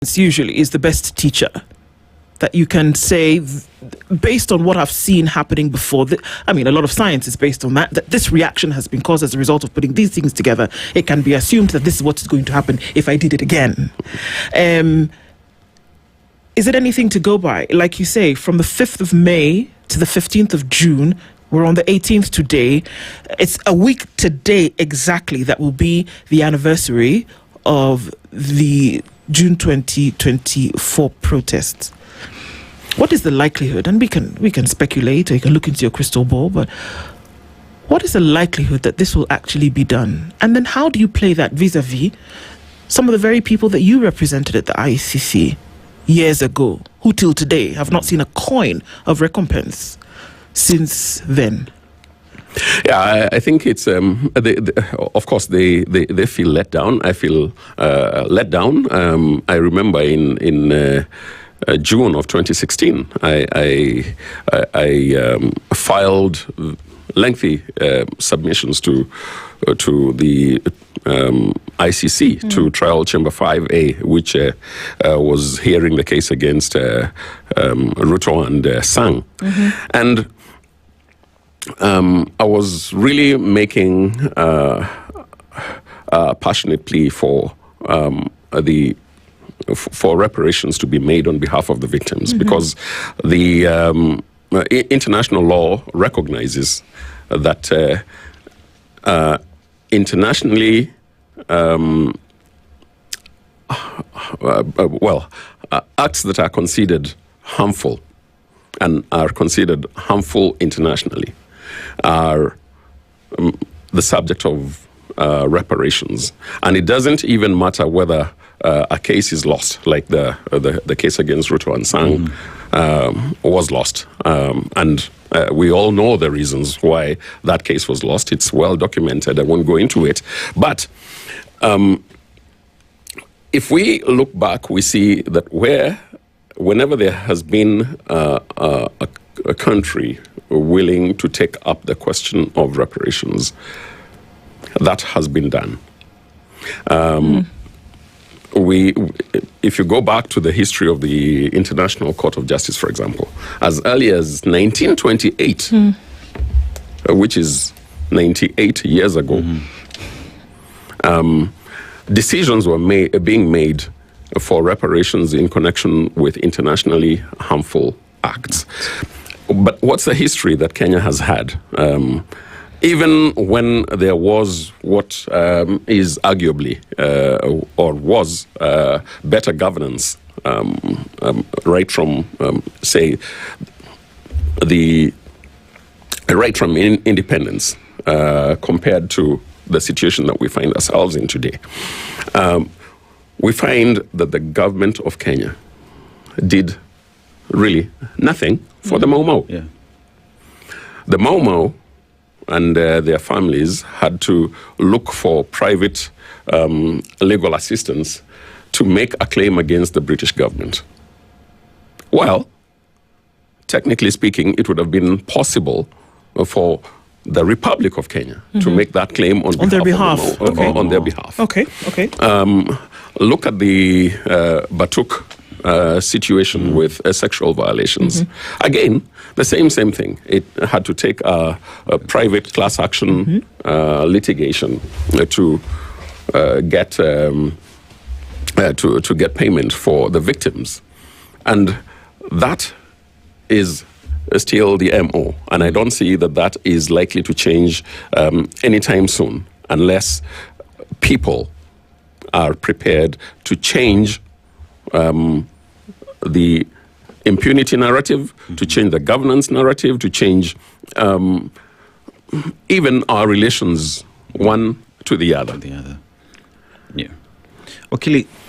usually is the best teacher. That you can say, based on what I've seen happening before, a lot of science is based on that this reaction has been caused as a result of putting these things together. It can be assumed that this is what is going to happen if I did it again. Is it anything to go by? Like you say, from the 5th of May to the 15th of June, we're on the 18th today. It's a week today exactly that will be the anniversary of the June 2024 protests. What is the likelihood, and we can speculate, or you can look into your crystal ball, but what is the likelihood that this will actually be done? And then how do you play that vis-a-vis some of the very people that you represented at the ICC years ago, who till today have not seen a coin of recompense since then? Yeah, I think it's, of course, they feel let down. I feel let down. I remember in June of 2016, I filed lengthy submissions to the ICC, to Trial Chamber 5A, which was hearing the case against Ruto and Sang. And I was really making a passionate plea for for reparations to be made on behalf of the victims, because the international law recognizes that internationally, acts that are considered harmful and are considered harmful internationally are the subject of reparations. And it doesn't even matter whether a case is lost, like the case against Ruto and Sang was lost. And we all know the reasons why that case was lost. It's well documented. I won't go into it. But if we look back, we see that whenever there has been a country willing to take up the question of reparations, that has been done. If you go back to the history of the International Court of Justice, for example, as early as 1928, which is 98 years ago, decisions were being made for reparations in connection with internationally harmful acts. But what's the history that Kenya has had? Even when there was what is arguably or was better governance, right from independence, compared to the situation that we find ourselves in today, we find that the government of Kenya did really nothing for the Mau Mau. Yeah. The Mau Mau and their families had to look for private legal assistance to make a claim against the British government. Well, technically speaking, it would have been possible for the Republic of Kenya to make that claim on their behalf. On their behalf. Okay. Look at the Batuk situation with sexual violations. Again, the same thing. It had to take a private class action litigation to get payment for the victims, and that is still the MO. And I don't see that is likely to change anytime soon, unless people are prepared to change the impunity narrative, to change the governance narrative, to change even our relations one to the other. Yeah. Wakili,